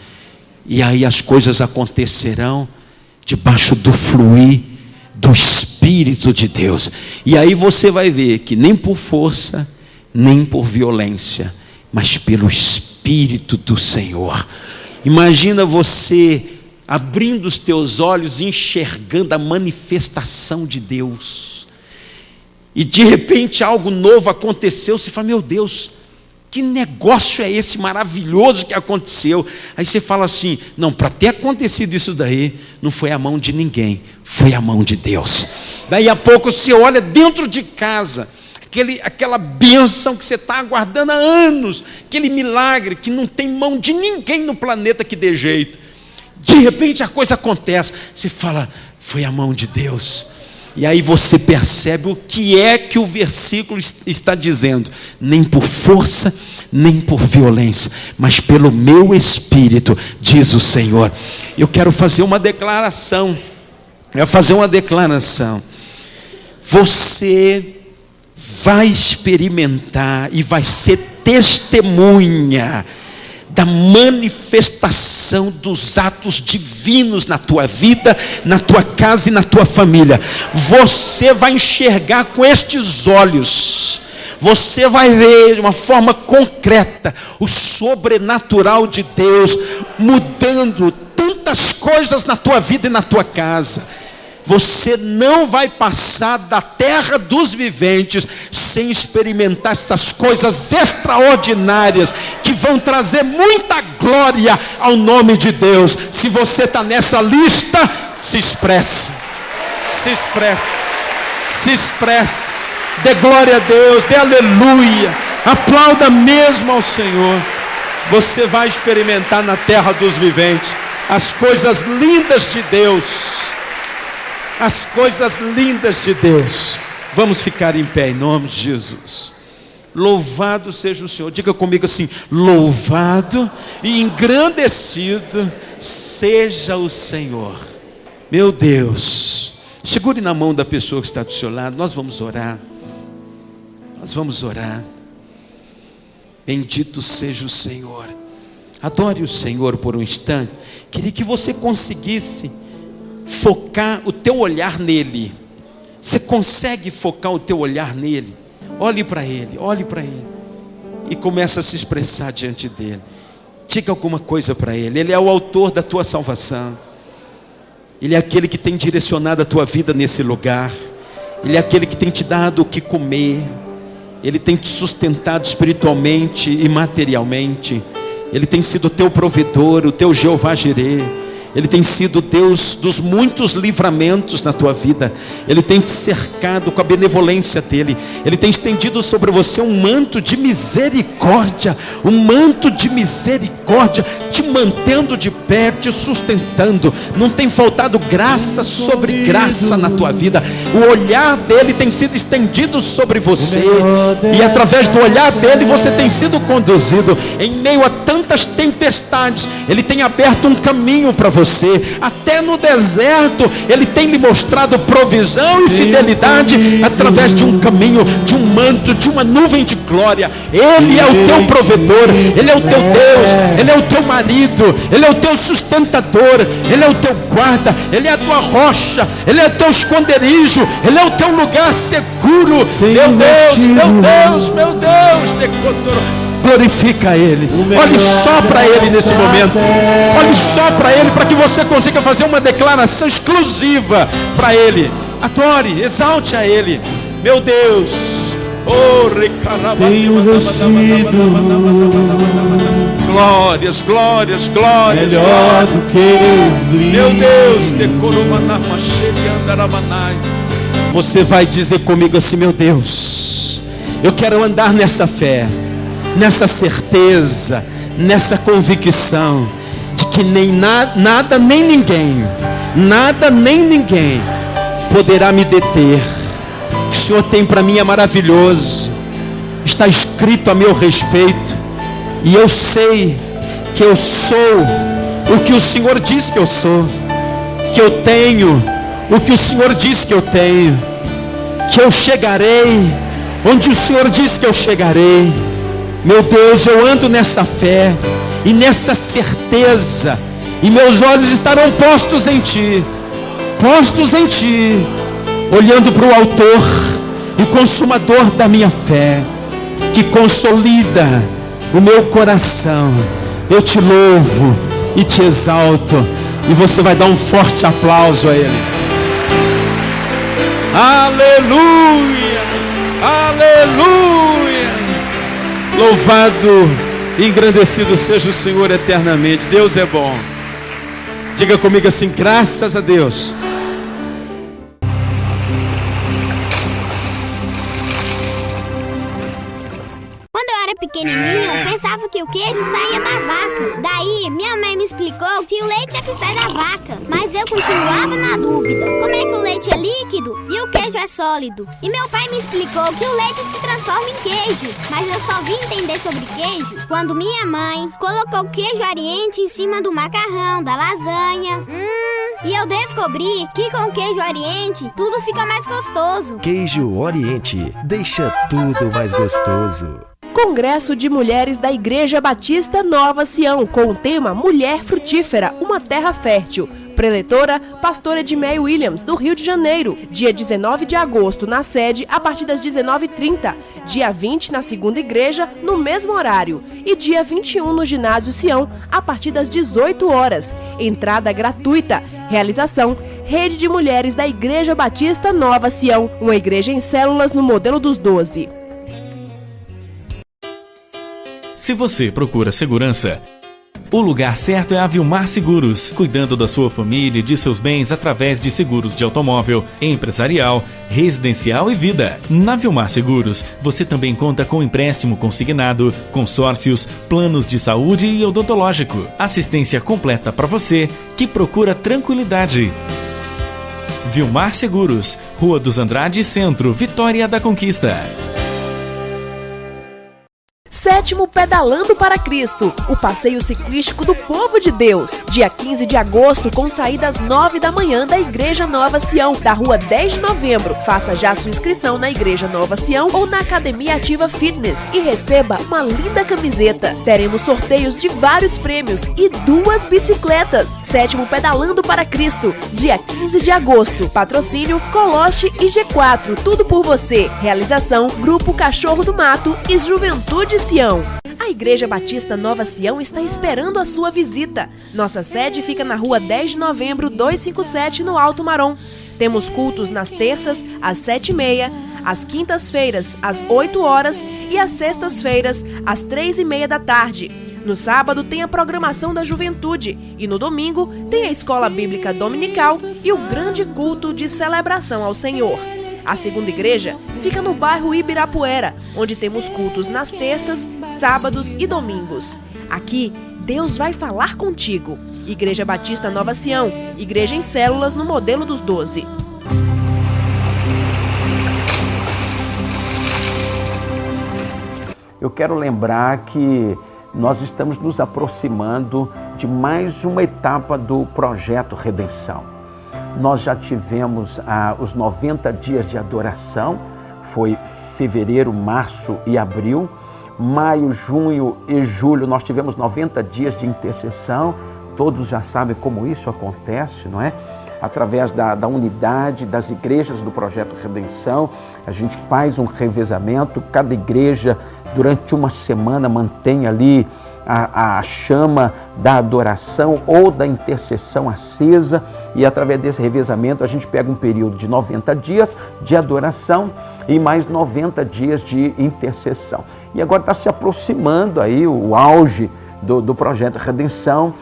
E aí as coisas acontecerão debaixo do fluir do Espírito de Deus. E aí você vai ver que nem por força, nem por violência, mas pelo Espírito do Senhor. Imagina você abrindo os teus olhos e enxergando a manifestação de Deus. E de repente algo novo aconteceu, você fala: meu Deus, que negócio é esse maravilhoso que aconteceu? Aí você fala assim: não, para ter acontecido isso daí, não foi a mão de ninguém, foi a mão de Deus. Daí a pouco você olha dentro de casa, aquela bênção que você está aguardando há anos, aquele milagre que não tem mão de ninguém no planeta que dê jeito. De repente a coisa acontece, você fala: foi a mão de Deus. E aí você percebe o que é que o versículo está dizendo: nem por força, nem por violência, mas pelo meu Espírito, diz o Senhor. Eu quero fazer uma declaração. Você vai experimentar e vai ser testemunha da manifestação dos atos divinos na tua vida, na tua casa e na tua família. Você vai enxergar com estes olhos, você vai ver de uma forma concreta o sobrenatural de Deus mudando tantas coisas na tua vida e na tua casa. Você não vai passar da terra dos viventes sem experimentar essas coisas extraordinárias que vão trazer muita glória ao nome de Deus. Se você está nessa lista, se expresse, dê glória a Deus, dê aleluia, aplauda mesmo ao Senhor. Você vai experimentar na terra dos viventes as coisas lindas de Deus. As coisas lindas de Deus. Vamos ficar em pé em nome de Jesus. Louvado seja o Senhor. Diga comigo assim: louvado e engrandecido seja o Senhor. Meu Deus, segure na mão da pessoa que está do seu lado. Nós vamos orar. Nós vamos orar. Bendito seja o Senhor. Adore o Senhor por um instante. Queria que você conseguisse focar o teu olhar nele. Você consegue focar o teu olhar nele? Olhe para ele, olhe para ele. E começa a se expressar diante dele. Diga alguma coisa para ele. Ele é o autor da tua salvação. Ele é aquele que tem direcionado a tua vida nesse lugar. Ele é aquele que tem te dado o que comer. Ele tem te sustentado espiritualmente e materialmente. Ele tem sido o teu provedor, o teu Jeová Jireh. Ele tem sido o Deus dos muitos livramentos na tua vida. Ele tem te cercado com a benevolência dele. Ele tem estendido sobre você um manto de misericórdia. Um manto de misericórdia, te mantendo de pé, te sustentando. Não tem faltado graça sobre graça na tua vida. O olhar dele tem sido estendido sobre você. E através do olhar dele você tem sido conduzido. Em meio a tantas tempestades, ele tem aberto um caminho para você. Até no deserto ele tem lhe mostrado provisão e fidelidade através de um caminho, de um manto, de uma nuvem de glória. Ele é o teu provedor, ele é o teu Deus, ele é o teu marido, ele é o teu sustentador, ele é o teu guarda, ele é a tua rocha, ele é o teu esconderijo, ele é o teu lugar seguro. Meu Deus, meu Deus, meu Deus, glorifica ele. Olhe só para ele nesse momento. Olhe só para ele, para que você consiga fazer uma declaração exclusiva para ele. Adore, exalte a ele. Meu Deus, glórias, glórias, glórias, melhor do que os meu Deus, você vai dizer comigo assim: meu Deus, eu quero andar nessa fé, nessa certeza, nessa convicção de que nem nada nem ninguém, nada nem ninguém poderá me deter. O que o Senhor tem para mim é maravilhoso, está escrito a meu respeito, e eu sei que eu sou o que o Senhor diz que eu sou, que eu tenho o que o Senhor diz que eu tenho, que eu chegarei onde o Senhor diz que eu chegarei. Meu Deus, eu ando nessa fé e nessa certeza, e meus olhos estarão postos em Ti, olhando para o autor e consumador da minha fé, que consolida o meu coração. Eu te louvo e te exalto, e você vai dar um forte aplauso a Ele. Aleluia, aleluia. Louvado e engrandecido seja o Senhor eternamente. Deus é bom. Diga comigo assim: graças a Deus. Quando eu era pequenininho, eu pensava que o queijo saía da vaca. Daí, minha mãe me explicou que o leite é que sai da vaca. Mas eu continuava na dúvida. Como é que o leite é líquido e o queijo é sólido? E meu pai me explicou que o leite se transforma em queijo. Mas eu só vim entender sobre queijo quando minha mãe colocou o queijo Oriente em cima do macarrão, da lasanha. E eu descobri que com queijo Oriente tudo fica mais gostoso. Queijo Oriente, deixa tudo mais gostoso. Congresso de Mulheres da Igreja Batista Nova Sião, com o tema Mulher Frutífera, uma terra fértil. Preletora, pastora Edmeia Williams, do Rio de Janeiro. Dia 19 de agosto, na sede, a partir das 19h30. Dia 20, na segunda igreja, no mesmo horário. E dia 21, no Ginásio Sião, a partir das 18 horas. Entrada gratuita. Realização: Rede de Mulheres da Igreja Batista Nova Sião, uma igreja em células no modelo dos 12. Se você procura segurança, o lugar certo é a Vilmar Seguros, cuidando da sua família e de seus bens através de seguros de automóvel, empresarial, residencial e vida. Na Vilmar Seguros, você também conta com empréstimo consignado, consórcios, planos de saúde e odontológico. Assistência completa para você que procura tranquilidade. Vilmar Seguros, Rua dos Andrade Centro, Vitória da Conquista. 7º Pedalando para Cristo, o passeio ciclístico do povo de Deus. Dia 15 de agosto, com saída às 9 da manhã da Igreja Nova Sião, da rua 10 de novembro. Faça já sua inscrição na Igreja Nova Sião ou na Academia Ativa Fitness e receba uma linda camiseta. Teremos sorteios de vários prêmios e 2 bicicletas. 7º Pedalando para Cristo, dia 15 de agosto. Patrocínio Coloche e G4, tudo por você. Realização Grupo Cachorro do Mato e Juventude Sião. A Igreja Batista Nova Sião está esperando a sua visita. Nossa sede fica na rua 10 de novembro 257, no Alto Marom. Temos cultos nas terças, às 7h30, às quintas-feiras, às 8 horas e às sextas-feiras, às 3h30 da tarde. No sábado tem a programação da juventude e no domingo tem a escola bíblica dominical e o grande culto de celebração ao Senhor. A segunda igreja fica no bairro Ibirapuera, onde temos cultos nas terças, sábados e domingos. Aqui, Deus vai falar contigo. Igreja Batista Nova Sião, igreja em células no modelo dos 12. Eu quero lembrar que nós estamos nos aproximando de mais uma etapa do projeto Redenção. Nós já tivemos os 90 dias de adoração, foi fevereiro, março e abril. Maio, junho e julho nós tivemos 90 dias de intercessão. Todos já sabem como isso acontece, não é? Através da unidade das igrejas do Projeto Redenção, a gente faz um revezamento. Cada igreja, durante uma semana, mantém ali a chama da adoração ou da intercessão acesa, e através desse revezamento a gente pega um período de 90 dias de adoração e mais 90 dias de intercessão. E agora está se aproximando aí o auge do Projeto Redenção,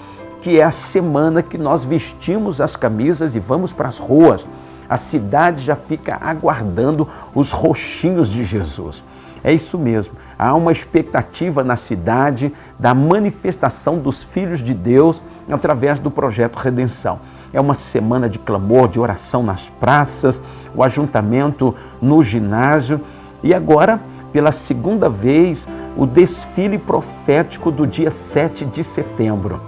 que é a semana que nós vestimos as camisas e vamos para as ruas. A cidade já fica aguardando os roxinhos de Jesus. É isso mesmo, há uma expectativa na cidade da manifestação dos filhos de Deus através do Projeto Redenção. É uma semana de clamor, de oração nas praças, o ajuntamento no ginásio e agora, pela segunda vez, o desfile profético do dia 7 de setembro.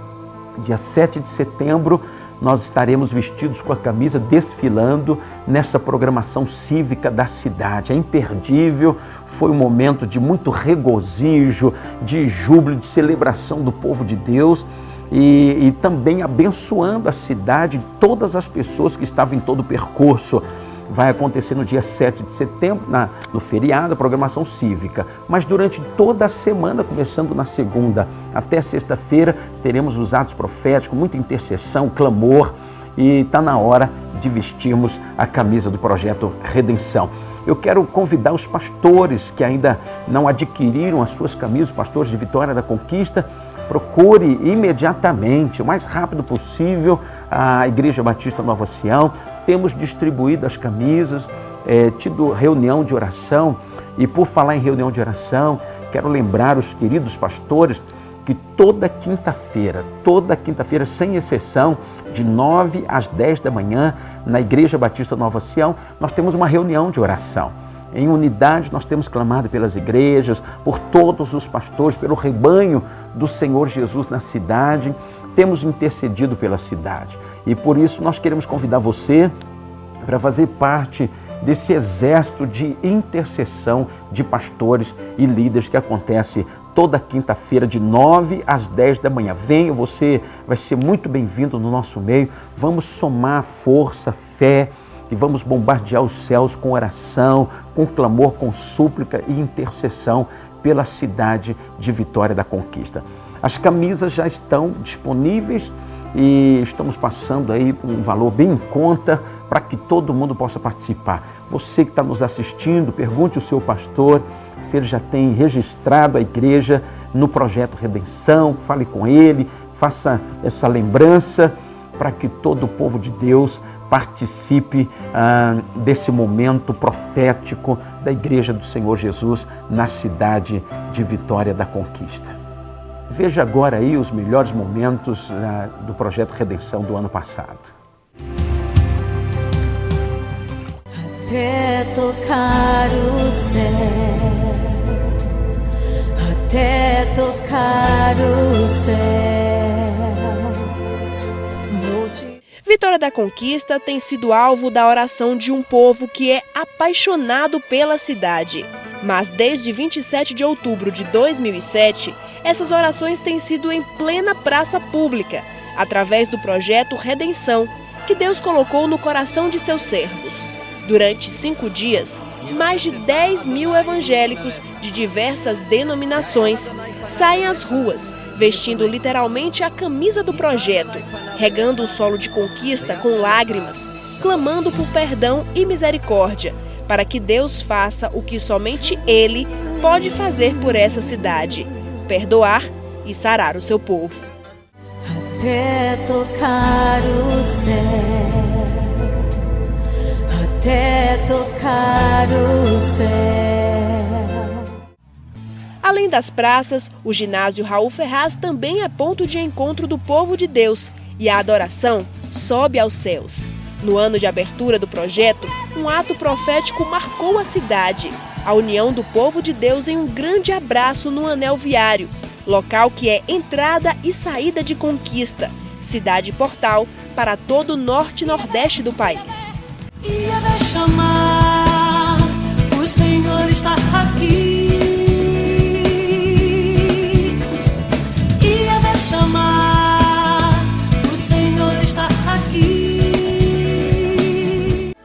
Dia 7 de setembro, nós estaremos vestidos com a camisa desfilando nessa programação cívica da cidade. É imperdível, foi um momento de muito regozijo, de júbilo, de celebração do povo de Deus e também abençoando a cidade, todas as pessoas que estavam em todo o percurso. Vai acontecer no dia 7 de setembro, no feriado, a programação cívica. Mas durante toda a semana, começando na segunda até sexta-feira, teremos os atos proféticos, muita intercessão, clamor, e está na hora de vestirmos a camisa do Projeto Redenção. Eu quero convidar os pastores que ainda não adquiriram as suas camisas, os pastores de Vitória da Conquista, procure imediatamente, o mais rápido possível, a Igreja Batista Nova Sião. Temos distribuído as camisas, tido reunião de oração. E por falar em reunião de oração, quero lembrar os queridos pastores que toda quinta-feira, sem exceção, de 9 às 10 da manhã, na Igreja Batista Nova Sião, nós temos uma reunião de oração. Em unidade, nós temos clamado pelas igrejas, por todos os pastores, pelo rebanho do Senhor Jesus na cidade, temos intercedido pela cidade. E por isso nós queremos convidar você para fazer parte desse exército de intercessão de pastores e líderes que acontece toda quinta-feira de 9 às 10 da manhã. Venha, você vai ser muito bem-vindo no nosso meio. Vamos somar força, fé e vamos bombardear os céus com oração, com clamor, com súplica e intercessão pela cidade de Vitória da Conquista. As camisas já estão disponíveis e estamos passando aí por um valor bem em conta para que todo mundo possa participar. Você que está nos assistindo, pergunte ao seu pastor se ele já tem registrado a igreja no Projeto Redenção, fale com ele, faça essa lembrança para que todo o povo de Deus participe desse momento profético da Igreja do Senhor Jesus na cidade de Vitória da Conquista. Veja agora aí os melhores momentos do Projeto Redenção do ano passado. Até tocar o céu, até tocar o céu. Vitória da Conquista tem sido alvo da oração de um povo que é apaixonado pela cidade. Mas desde 27 de outubro de 2007, essas orações têm sido em plena praça pública, através do projeto Redenção, que Deus colocou no coração de seus servos. Durante 5 dias, mais de 10 mil evangélicos de diversas denominações saem às ruas, vestindo literalmente a camisa do projeto, regando o solo de Conquista com lágrimas, clamando por perdão e misericórdia, para que Deus faça o que somente Ele pode fazer por essa cidade: perdoar e sarar o seu povo. Até tocar o céu, até tocar o céu. Além das praças, o ginásio Raul Ferraz também é ponto de encontro do povo de Deus e a adoração sobe aos céus. No ano de abertura do projeto, um ato profético marcou a cidade, a união do povo de Deus em um grande abraço no Anel Viário, local que é entrada e saída de Conquista, cidade portal para todo o norte e nordeste do país. Ia vai chamar, o Senhor está aqui. Ia vai chamar, o Senhor está aqui.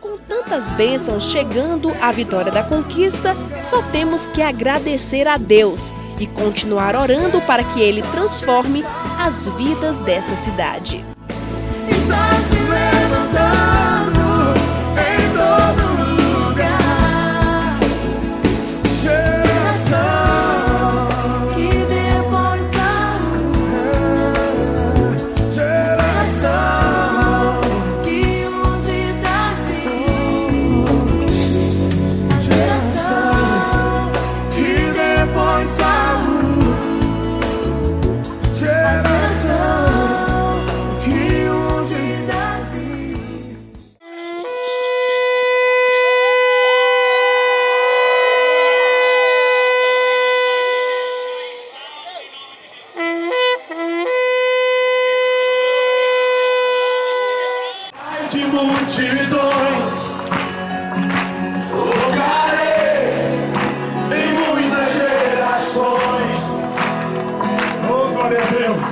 Com tantas bênçãos chegando à Vitória da Conquista, só temos que agradecer a Deus e continuar orando para que Ele transforme as vidas dessa cidade. Está se levantando em todo lugar, geração que depois geração que unge Davi, geração que depois de multidões, lugarei em muitas gerações. Oh, glória a Deus.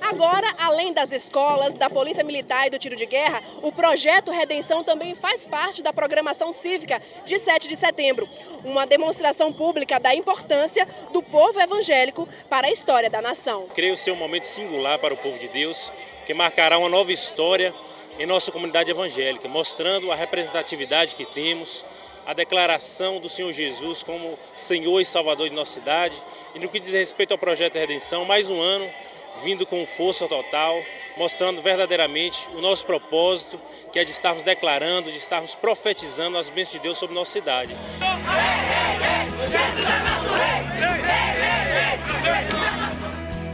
Agora, além das escolas, da Polícia Militar e do Tiro de Guerra, o Projeto Redenção também faz parte da programação cívica de 7 de setembro, uma demonstração pública da importância do povo evangélico para a história da nação. Creio ser um momento singular para o povo de Deus, que marcará uma nova história em nossa comunidade evangélica, mostrando a representatividade que temos, a declaração do Senhor Jesus como Senhor e Salvador de nossa cidade. E no que diz respeito ao Projeto Redenção, mais um ano vindo com força total, mostrando verdadeiramente o nosso propósito, que é de estarmos declarando, de estarmos profetizando as bênçãos de Deus sobre nossa cidade.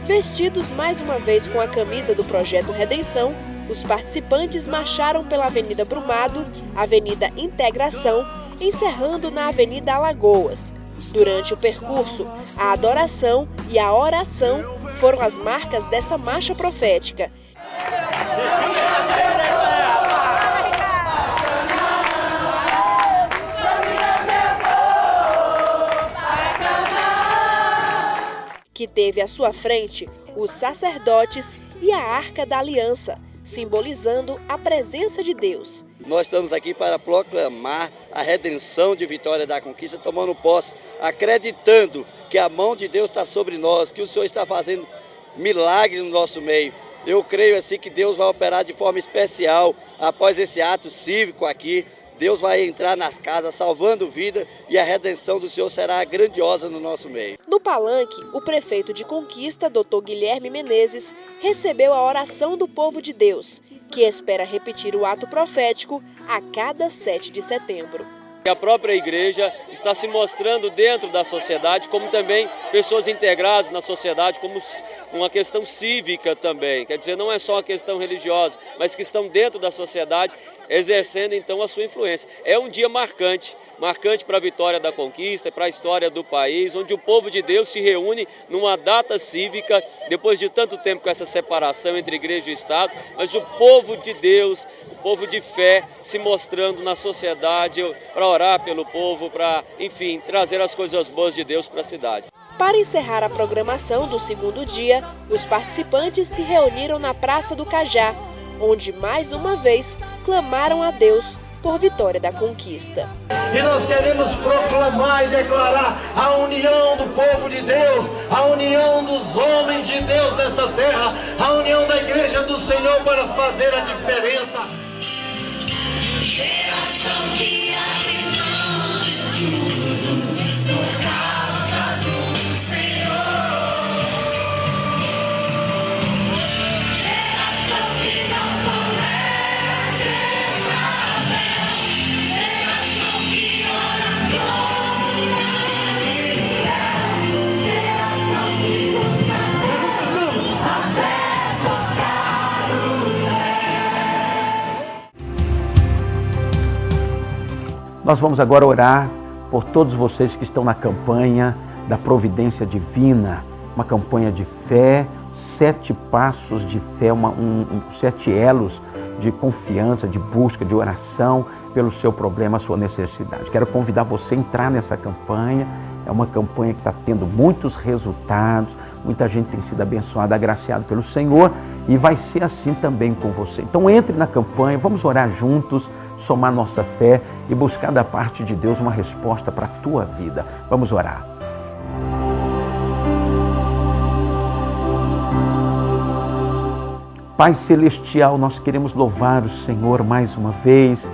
Vestidos mais uma vez com a camisa do Projeto Redenção, os participantes marcharam pela Avenida Brumado, Avenida Integração, encerrando na Avenida Alagoas. Durante o percurso, a adoração e a oração foram as marcas dessa marcha profética. Que teve à sua frente os sacerdotes e a Arca da Aliança, simbolizando a presença de Deus. Nós estamos aqui para proclamar a redenção de Vitória da Conquista, tomando posse, acreditando que a mão de Deus está sobre nós, que o Senhor está fazendo milagre no nosso meio. Eu creio assim que Deus vai operar de forma especial após esse ato cívico aqui. Deus vai entrar nas casas salvando vida e a redenção do Senhor será grandiosa no nosso meio. No palanque, o prefeito de Conquista, Dr. Guilherme Menezes, recebeu a oração do povo de Deus, que espera repetir o ato profético a cada 7 de setembro. A própria igreja está se mostrando dentro da sociedade como também pessoas integradas na sociedade, como uma questão cívica também. Quer dizer, não é só uma questão religiosa, mas que estão dentro da sociedade exercendo então a sua influência. É um dia marcante para a vitória da conquista, para a história do país, onde o povo de Deus se reúne numa data cívica, depois de tanto tempo com essa separação entre igreja e Estado, mas o povo de Deus, o povo de fé se mostrando na sociedade para orar pelo povo, para, enfim, trazer as coisas boas de Deus para a cidade. Para encerrar a programação do segundo dia, os participantes se reuniram na Praça do Cajá, onde mais uma vez clamaram a Deus por vitória da conquista. E nós queremos proclamar e declarar a união do povo de Deus, a união dos homens de Deus nesta terra, a união da igreja do Senhor para fazer a diferença. Geração que abre mão de tudo por causa do Senhor. Geração que não tolera Jezabel. Geração que ora como Gabriel. Geração que busca Deus até tocar o céu. Nós vamos agora orar por todos vocês que estão na campanha da Providência Divina, uma campanha de fé, 7 passos de fé, 7 elos de confiança, de busca, de oração pelo seu problema, a sua necessidade. Quero convidar você a entrar nessa campanha. É uma campanha que está tendo muitos resultados, muita gente tem sido abençoada, agraciada pelo Senhor, e vai ser assim também com você. Então entre na campanha, vamos orar juntos, somar nossa fé e buscar da parte de Deus uma resposta para a tua vida. Vamos orar. Pai Celestial, nós queremos louvar o Senhor mais uma vez.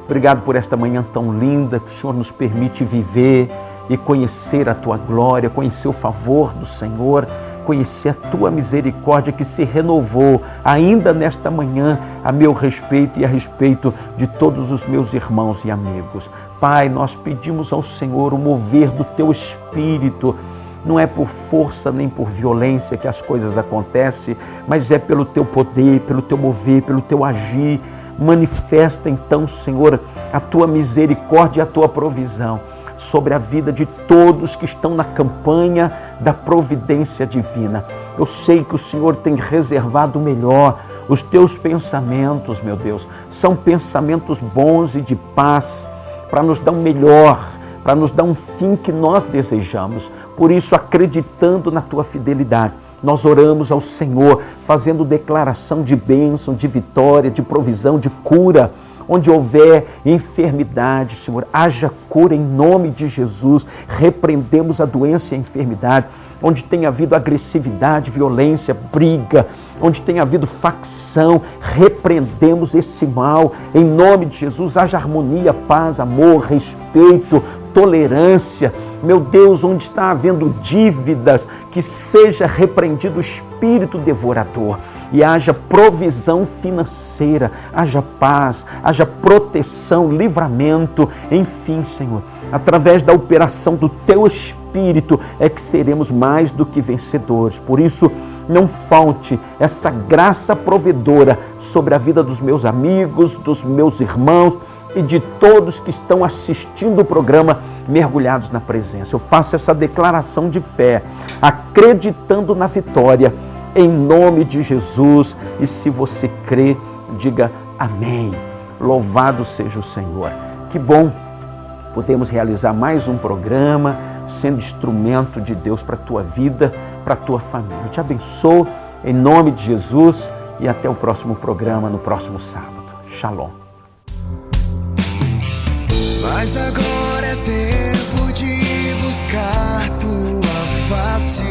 Obrigado por esta manhã tão linda que o Senhor nos permite viver e conhecer a Tua glória, conhecer o favor do Senhor, conhecer a Tua misericórdia que se renovou ainda nesta manhã a meu respeito e a respeito de todos os meus irmãos e amigos. Pai, nós pedimos ao Senhor o mover do Teu Espírito. Não é por força nem por violência que as coisas acontecem, mas é pelo Teu poder, pelo Teu mover, pelo Teu agir. Manifesta então, Senhor, a Tua misericórdia e a Tua provisão sobre a vida de todos que estão na campanha da providência divina. Eu sei que o Senhor tem reservado o melhor. Os Teus pensamentos, meu Deus, são pensamentos bons e de paz, para nos dar o melhor, para nos dar um fim que nós desejamos. Por isso, acreditando na Tua fidelidade, nós oramos ao Senhor, fazendo declaração de bênção, de vitória, de provisão, de cura. Onde houver enfermidade, Senhor, haja cura em nome de Jesus. Repreendemos a doença e a enfermidade. Onde tem havido agressividade, violência, briga, onde tem havido facção, repreendemos esse mal. Em nome de Jesus, haja harmonia, paz, amor, respeito, tolerância. Meu Deus, onde está havendo dívidas, que seja repreendido o espírito devorador e haja provisão financeira, haja paz, haja proteção, livramento, enfim, Senhor, através da operação do Teu Espírito é que seremos mais do que vencedores. Por isso, não falte essa graça provedora sobre a vida dos meus amigos, dos meus irmãos e de todos que estão assistindo o programa Mergulhados na Presença. Eu faço essa declaração de fé, acreditando na vitória, em nome de Jesus. E se você crê, diga amém. Louvado seja o Senhor. Que bom podemos realizar mais um programa, sendo instrumento de Deus para a tua vida, para a tua família. Eu te abençoo em nome de Jesus e até o próximo programa, no próximo sábado. Shalom. Mas agora é tempo de buscar Tua face.